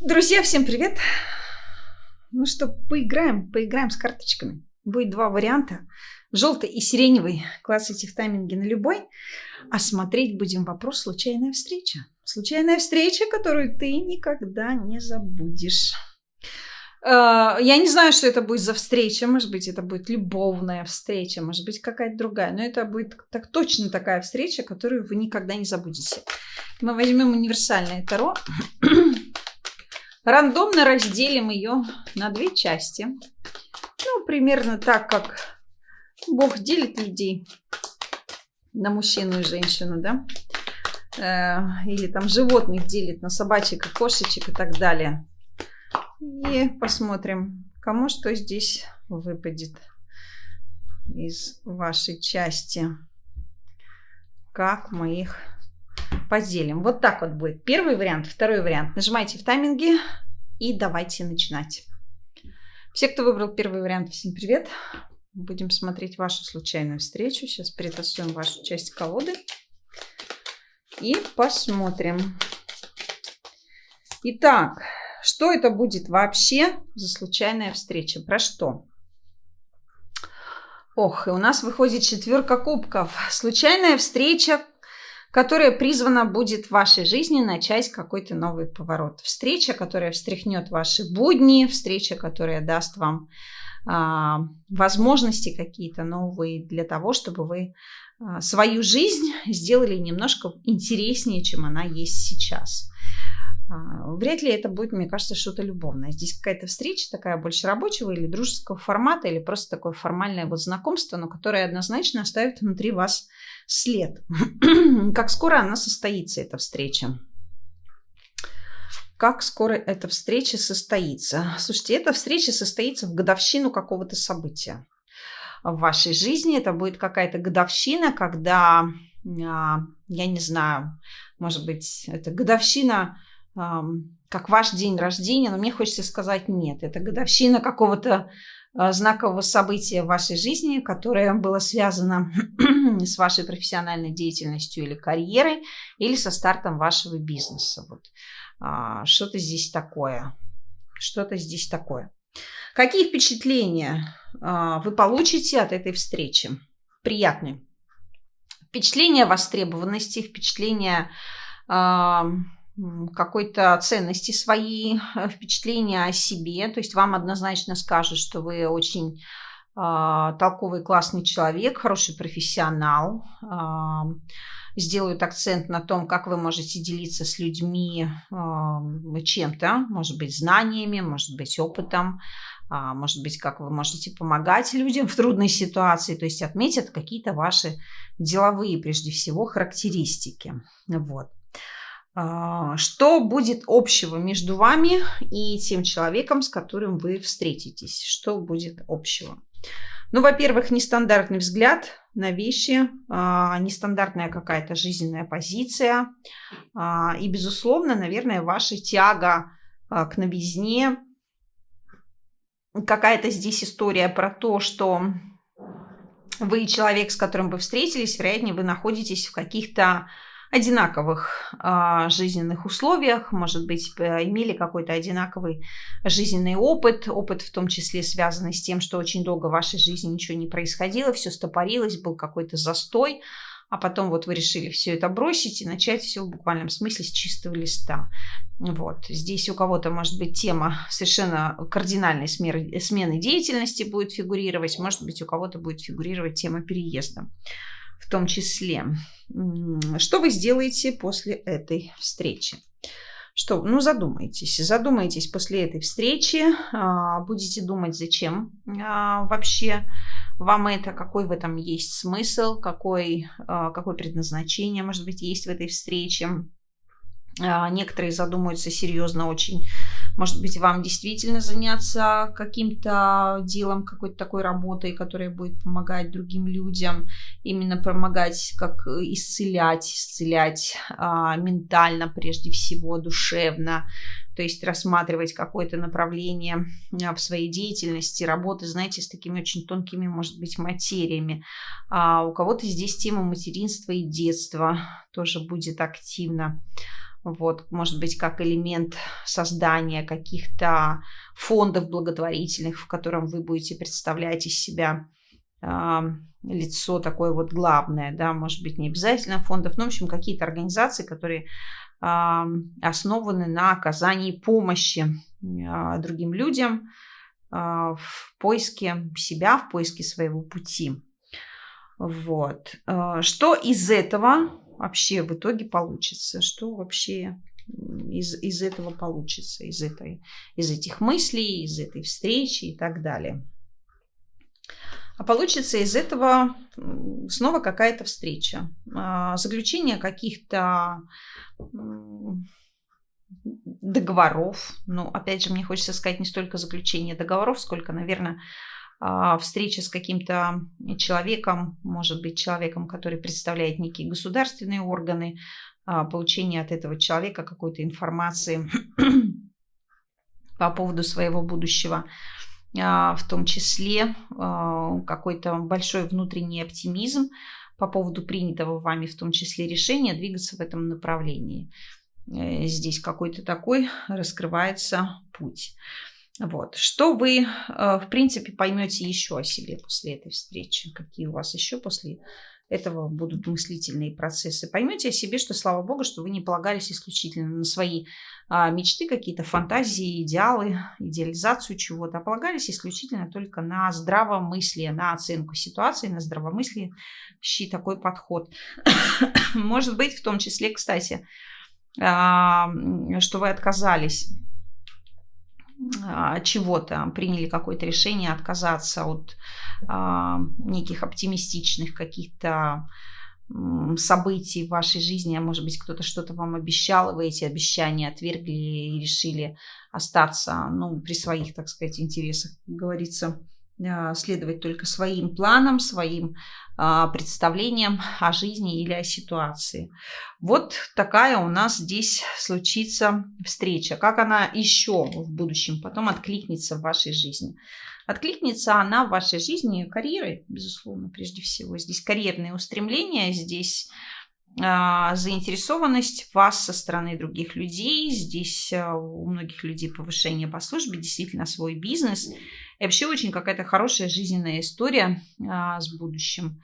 Друзья, всем привет! Ну что, поиграем с карточками. Будет два варианта. Желтый и сиреневый. Классайте в тайминге на любой. А смотреть будем вопрос «Случайная встреча». Случайная встреча, которую ты никогда не забудешь. Я не знаю, что это будет за встреча. Может быть, это будет любовная встреча, может быть, какая-то другая. Но это будет точно такая встреча, которую вы никогда не забудете. Мы возьмем универсальное таро. Рандомно разделим ее на две части. Ну, примерно так, как Бог делит людей на мужчину и женщину, да? Или там животных делит на собачек и кошечек и так далее. И посмотрим, кому что здесь выпадет из вашей части. Как мы их поделим. Вот так вот будет первый вариант, второй вариант. Нажимайте в тайминге и давайте начинать. Все, кто выбрал первый вариант, всем привет. Будем смотреть вашу случайную встречу. Сейчас перетасуем вашу часть колоды и посмотрим. Итак, что это будет вообще за случайная встреча? Про что? Ох, и у нас выходит четверка кубков. Случайная встреча, которая призвана будет в вашей жизни начать какой-то новый поворот. Встреча, которая встряхнет ваши будни, встреча, которая даст вам возможности какие-то новые для того, чтобы вы свою жизнь сделали немножко интереснее, чем она есть сейчас. Вряд ли это будет, мне кажется, что-то любовное. Здесь какая-то встреча такая больше рабочего или дружеского формата, или просто такое формальное вот знакомство, но которое однозначно оставит внутри вас след. Как скоро она состоится, эта встреча? Как скоро эта встреча состоится? Слушайте, эта встреча состоится в годовщину какого-то события. В вашей жизни это будет какая-то годовщина, когда, я не знаю, может быть, это годовщина как ваш день рождения, но мне хочется сказать нет. Это годовщина какого-то знакового события в вашей жизни, которое было связано с вашей профессиональной деятельностью или карьерой, или со стартом вашего бизнеса. Вот. Что-то здесь такое. Что-то здесь такое. Какие впечатления вы получите от этой встречи? Приятные. Впечатление востребованности, впечатление какой-то ценности своей, впечатления о себе. То есть вам однозначно скажут, что вы очень толковый, классный человек, хороший профессионал. Сделают акцент на том, как вы можете делиться с людьми чем-то, может быть, знаниями, может быть, опытом, может быть, как вы можете помогать людям в трудной ситуации. То есть отметят какие-то ваши деловые, прежде всего, характеристики. Вот. Что будет общего между вами и тем человеком, с которым вы встретитесь? Что будет общего? Ну, во-первых, нестандартный взгляд на вещи, нестандартная какая-то жизненная позиция и, безусловно, наверное, ваша тяга к новизне. Какая-то здесь история про то, что вы человек, с которым вы встретились, вероятнее, вы находитесь в каких-то одинаковых жизненных условиях, может быть, имели какой-то одинаковый жизненный опыт, в том числе связанный с тем, что очень долго в вашей жизни ничего не происходило, все стопорилось, был какой-то застой, а потом вот вы решили все это бросить и начать все в буквальном смысле с чистого листа. Вот. Здесь у кого-то, может быть, тема совершенно кардинальной смены деятельности будет фигурировать, может быть, у кого-то будет фигурировать тема переезда. В том числе, что вы сделаете после этой встречи? Задумайтесь после этой встречи, будете думать, зачем вообще вам это, какой в этом есть смысл, какое предназначение, может быть, есть в этой встрече. Некоторые задумаются серьезно очень. Может быть, вам действительно заняться каким-то делом, какой-то такой работой, которая будет помогать другим людям, именно помогать, как исцелять ментально, прежде всего, душевно. То есть рассматривать какое-то направление в своей деятельности, работы, знаете, с такими очень тонкими, может быть, материями. У кого-то здесь тема материнства и детства тоже будет активна. Вот, может быть, как элемент создания каких-то фондов благотворительных, в котором вы будете представлять из себя лицо такое вот главное, да, может быть, не обязательно фондов, но, в общем, какие-то организации, которые основаны на оказании помощи другим людям в поиске себя, в поиске своего пути. Вот. Что из этого вообще в итоге получится? Что вообще из этого получится? Из этих мыслей, из этой встречи и так далее. А получится из этого снова какая-то встреча. Заключение каких-то договоров. Ну, опять же, мне хочется сказать не столько заключение договоров, сколько, наверное, встреча с каким-то человеком, может быть, человеком, который представляет некие государственные органы, получение от этого человека какой-то информации по поводу своего будущего, в том числе какой-то большой внутренний оптимизм по поводу принятого вами, в том числе, решения двигаться в этом направлении. Здесь какой-то такой раскрывается путь. Вот. Что вы, в принципе, поймете еще о себе после этой встречи? Какие у вас еще после этого будут мыслительные процессы? Поймете о себе, что, слава богу, что вы не полагались исключительно на свои мечты, какие-то фантазии, идеалы, идеализацию чего-то, а полагались исключительно только на здравомыслие, на оценку ситуации, на здравомыслящий такой подход. Может быть, в том числе, кстати, что вы отказались чего-то, приняли какое-то решение отказаться от неких оптимистичных каких-то событий в вашей жизни, а может быть, кто-то что-то вам обещал, и вы эти обещания отвергли и решили остаться, ну, при своих, так сказать, интересах, как говорится, следовать только своим планам, своим представлениям о жизни или о ситуации. Вот такая у нас здесь случится встреча. Как она еще в будущем потом откликнется в вашей жизни? Откликнется она в вашей жизни карьерой, безусловно, прежде всего. Здесь карьерные устремления, здесь заинтересованность в вас со стороны других людей. Здесь у многих людей повышение по службе, действительно свой бизнес. И вообще очень какая-то хорошая жизненная история с будущим.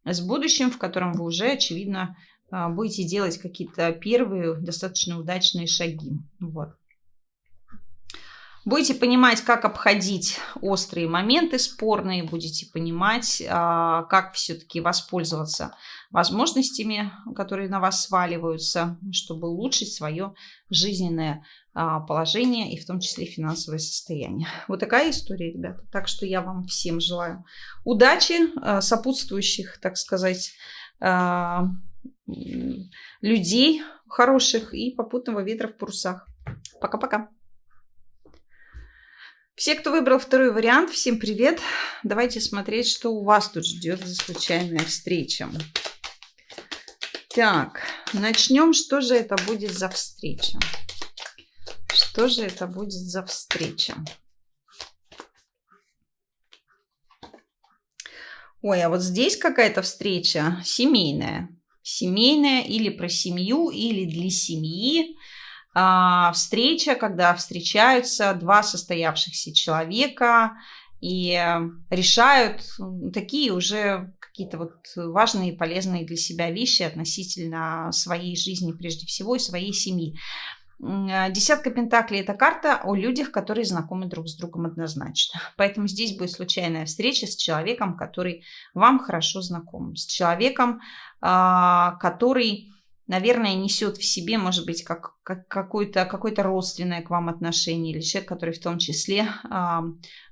С будущим, в котором вы уже, очевидно, будете делать какие-то первые достаточно удачные шаги. Вот. Будете понимать, как обходить острые моменты спорные, будете понимать, как все-таки воспользоваться возможностями, которые на вас сваливаются, чтобы улучшить свое жизненное положение и в том числе финансовое состояние. Вот такая история, ребята. Так что я вам всем желаю удачи, сопутствующих, так сказать, людей хороших и попутного ветра в парусах. Пока-пока. Все, кто выбрал второй вариант, всем привет. Давайте смотреть, что у вас тут ждет за случайная встреча. Так, начнем. Что же это будет за встреча? Что же это будет за встреча? Ой, а вот здесь какая-то встреча семейная. Семейная или про семью, или для семьи. Встреча, когда встречаются два состоявшихся человека и решают такие уже какие-то вот важные и полезные для себя вещи относительно своей жизни прежде всего и своей семьи. Десятка пентаклей – это карта о людях, которые знакомы друг с другом однозначно. Поэтому здесь будет случайная встреча с человеком, который вам хорошо знаком, с человеком, который, наверное, несет в себе, может быть, какое-то родственное к вам отношение, или человек, который в том числе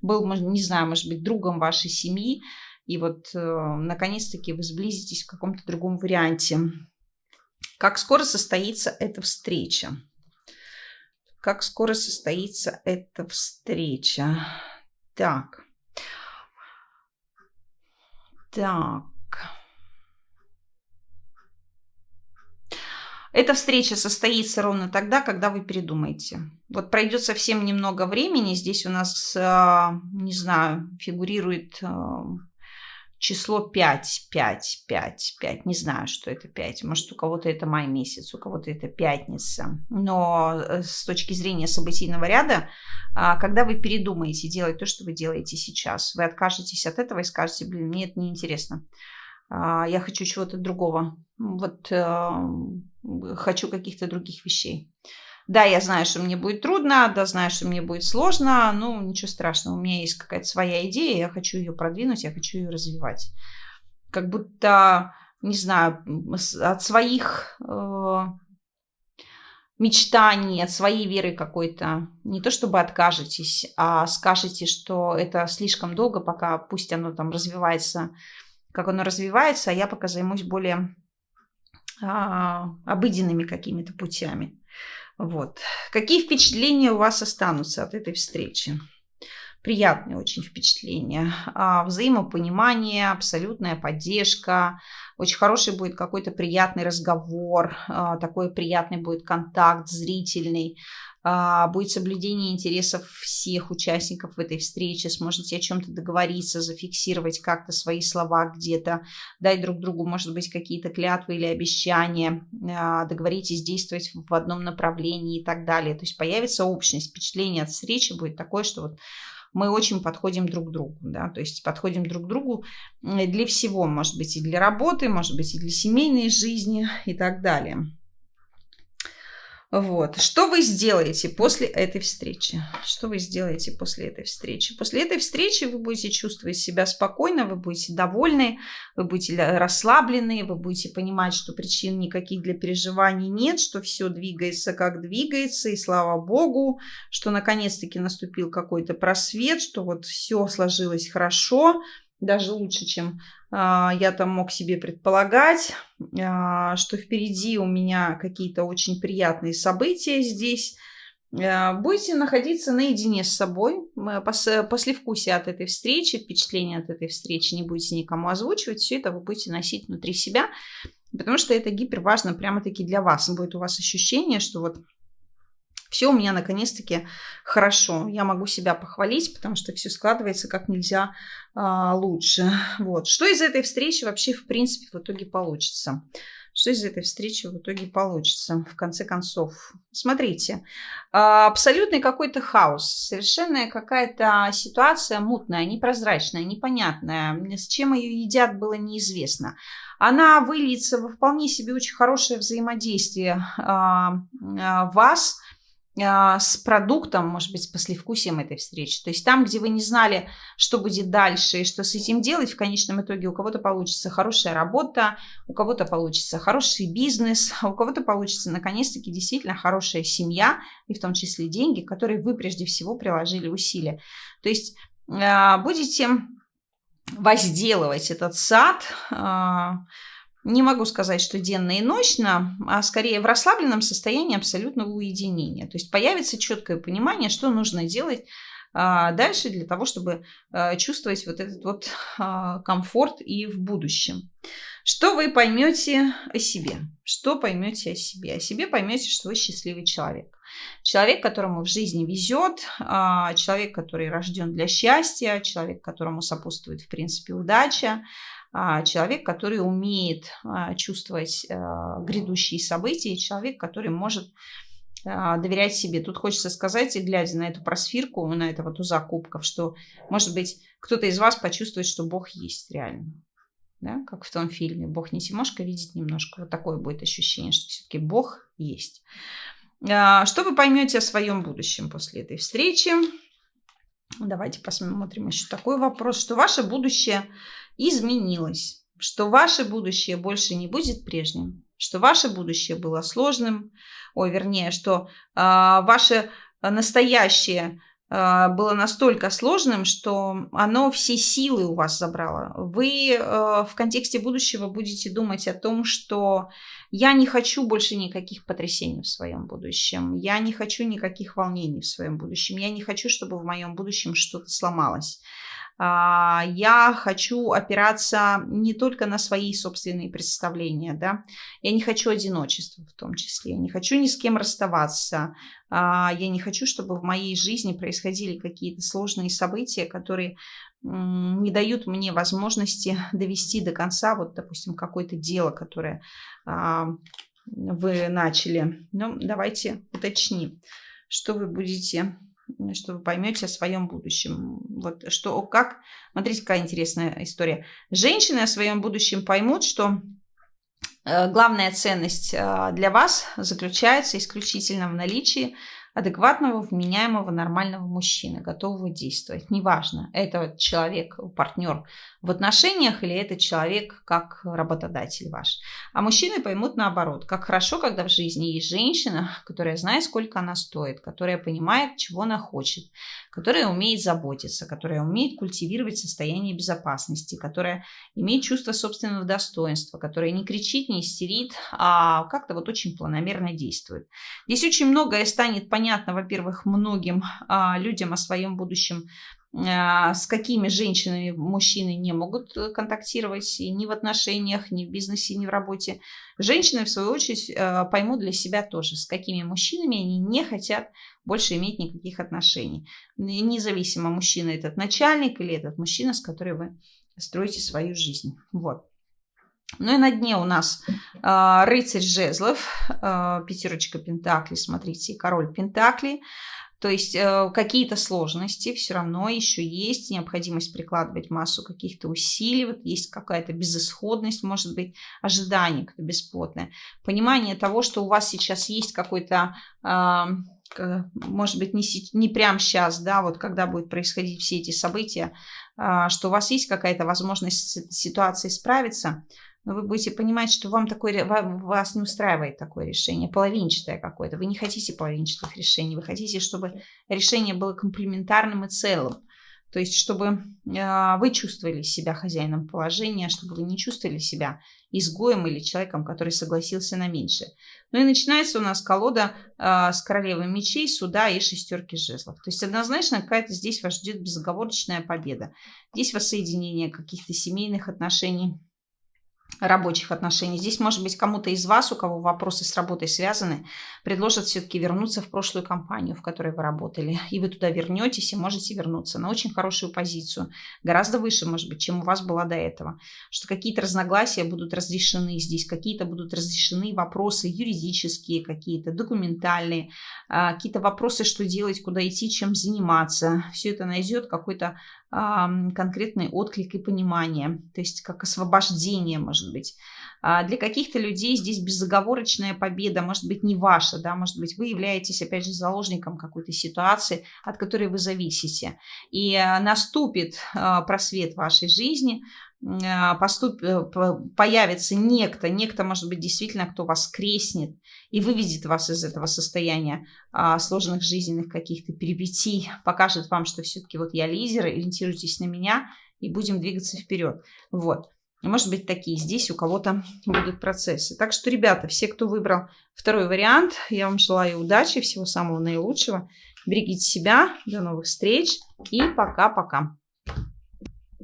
был, не знаю, может быть, другом вашей семьи, и вот наконец-таки вы сблизитесь в каком-то другом варианте. Как скоро состоится эта встреча? Как скоро состоится эта встреча? Так. Эта встреча состоится ровно тогда, когда вы передумаете. Вот пройдет совсем немного времени. Здесь у нас, не знаю, фигурирует число 5, 5, 5, 5. Не знаю, что это 5. Может, у кого-то это май месяц, у кого-то это пятница. Но с точки зрения событийного ряда, когда вы передумаете делать то, что вы делаете сейчас, вы откажетесь от этого и скажете: блин, мне это неинтересно. Я хочу чего-то другого. Вот хочу каких-то других вещей. Да, я знаю, что мне будет трудно, да, знаю, что мне будет сложно, но ничего страшного. У меня есть какая-то своя идея, я хочу ее продвинуть, я хочу ее развивать. Как будто, не знаю, от своих мечтаний, от своей веры какой-то, не то чтобы откажетесь, а скажете, что это слишком долго, пока пусть оно там развивается, как оно развивается, а я пока займусь более обыденными какими-то путями. Вот. Какие впечатления у вас останутся от этой встречи? Приятные очень впечатления. Взаимопонимание, абсолютная поддержка. Очень хороший будет какой-то приятный разговор. Такой приятный будет контакт зрительный. Будет соблюдение интересов всех участников в этой встрече. Сможете о чем-то договориться, зафиксировать как-то свои слова где-то, дать друг другу, может быть, какие-то клятвы или обещания, договоритесь действовать в одном направлении и так далее. То есть появится общность. Впечатление от встречи будет такое, что вот мы очень подходим друг к другу, да, то есть подходим друг к другу для всего, может быть, и для работы, может быть, и для семейной жизни и так далее. Вот. Что вы сделаете после этой встречи? Что вы сделаете после этой встречи? После этой встречи вы будете чувствовать себя спокойно, вы будете довольны, вы будете расслаблены, вы будете понимать, что причин никаких для переживаний нет, что все двигается как двигается, и слава богу, что наконец-таки наступил какой-то просвет, что вот все сложилось хорошо, даже лучше, чем я там мог себе предполагать, что впереди у меня какие-то очень приятные события здесь. Будете находиться наедине с собой, послевкусие от этой встречи, впечатление от этой встречи не будете никому озвучивать, все это вы будете носить внутри себя, потому что это гиперважно прямо-таки для вас. Будет у вас ощущение, что вот все у меня наконец-таки хорошо. Я могу себя похвалить, потому что все складывается как нельзя лучше. Вот. Что из этой встречи вообще в принципе в итоге получится? Что из этой встречи в итоге получится в конце концов? Смотрите, абсолютный какой-то хаос, совершенная какая-то ситуация мутная, непрозрачная, непонятная, с чем ее едят было неизвестно. Она выльется во вполне себе очень хорошее взаимодействие вас с продуктом, может быть, с послевкусием этой встречи. То есть там, где вы не знали, что будет дальше и что с этим делать, в конечном итоге у кого-то получится хорошая работа, у кого-то получится хороший бизнес, а у кого-то получится, наконец-таки, действительно хорошая семья, и в том числе деньги, которые вы прежде всего приложили усилия. То есть будете возделывать этот сад, не могу сказать, что денно и ночно, а скорее в расслабленном состоянии абсолютного уединения. То есть появится четкое понимание, что нужно делать дальше для того, чтобы чувствовать вот этот вот комфорт и в будущем. Что вы поймете о себе? Что поймете о себе? О себе поймете, что вы счастливый человек. Человек, которому в жизни везет, человек, который рожден для счастья, человек, которому сопутствует, в принципе, удача, человек, который умеет чувствовать грядущие события, человек, который может доверять себе. Тут хочется сказать, и глядя на эту просфирку, на этого туза кубков, что, может быть, кто-то из вас почувствует, что Бог есть реально. Да? Как в том фильме «Бог не Тимошка, видит немножко». Вот такое будет ощущение, что все-таки Бог есть. Что вы поймете о своем будущем после этой встречи? Давайте посмотрим еще такой вопрос, что ваше будущее изменилось, что ваше будущее больше не будет прежним, что ваше будущее было сложным, что ваше настоящее было настолько сложным, что оно все силы у вас забрало. Вы в контексте будущего будете думать о том, что я не хочу больше никаких потрясений в своем будущем, я не хочу никаких волнений в своем будущем, я не хочу, чтобы в моем будущем что-то сломалось. Я хочу опираться не только на свои собственные представления, да? Я не хочу одиночества в том числе, я не хочу ни с кем расставаться, я не хочу, чтобы в моей жизни происходили какие-то сложные события, которые не дают мне возможности довести до конца, вот, допустим, какое-то дело, которое вы начали. Ну, давайте уточним, что вы будете, что вы поймете о своем будущем. Вот что, как, смотрите, какая интересная история. Женщины о своем будущем поймут, что главная ценность для вас заключается исключительно в наличии адекватного, вменяемого, нормального мужчины, готового действовать. Неважно, это человек, партнер в отношениях или это человек как работодатель ваш. А мужчины поймут наоборот, как хорошо, когда в жизни есть женщина, которая знает, сколько она стоит, которая понимает, чего она хочет, которая умеет заботиться, которая умеет культивировать состояние безопасности, которая имеет чувство собственного достоинства, которая не кричит, не истерит, а как-то вот очень планомерно действует. Здесь очень многое станет понятно, во-первых, многим людям о своем будущем, с какими женщинами мужчины не могут контактировать ни в отношениях, ни в бизнесе, ни в работе. Женщины, в свою очередь, поймут для себя тоже, с какими мужчинами они не хотят больше иметь никаких отношений. Независимо, мужчина этот начальник или этот мужчина, с которым вы строите свою жизнь. Вот. Ну и на дне у нас рыцарь жезлов, пятерочка пентаклей, смотрите, король пентаклей. То есть какие-то сложности все равно еще есть, необходимость прикладывать массу каких-то усилий, вот есть какая-то безысходность, может быть, ожидание какое-то бесплотное. Понимание того, что у вас сейчас есть какой-то, может быть, не прямо сейчас, да, вот когда будут происходить все эти события, что у вас есть какая-то возможность с ситуацией справиться, но вы будете понимать, что вас не устраивает такое решение, половинчатое какое-то. Вы не хотите половинчатых решений, вы хотите, чтобы решение было комплементарным и целым. То есть, чтобы вы чувствовали себя хозяином положения, чтобы вы не чувствовали себя изгоем или человеком, который согласился на меньшее. Ну и начинается у нас колода с королевой мечей, суда и шестерки жезлов. То есть, однозначно, какая-то здесь вас ждет безоговорочная победа. Здесь воссоединение каких-то семейных отношений, рабочих отношений. Здесь, может быть, кому-то из вас, у кого вопросы с работой связаны, предложат все-таки вернуться в прошлую компанию, в которой вы работали. И вы туда вернетесь и можете вернуться на очень хорошую позицию. Гораздо выше, может быть, чем у вас была до этого. Что какие-то разногласия будут разрешены здесь, какие-то будут разрешены вопросы юридические, какие-то документальные, какие-то вопросы, что делать, куда идти, чем заниматься. Все это найдет какой-то конкретный отклик и понимание, то есть как освобождение, может быть. Для каких-то людей здесь безоговорочная победа, может быть, не ваша, да, может быть, вы являетесь, опять же, заложником какой-то ситуации, от которой вы зависите. И наступит просвет в вашей жизни, появится некто, может быть, действительно, кто вас крестнет и выведет вас из этого состояния сложных жизненных каких-то перипетий, покажет вам, что все-таки вот я лидер, ориентируйтесь на меня и будем двигаться вперед. Вот. Может быть, такие здесь у кого-то будут процессы. Так что, ребята, все, кто выбрал второй вариант, я вам желаю удачи, всего самого наилучшего. Берегите себя, до новых встреч и пока-пока.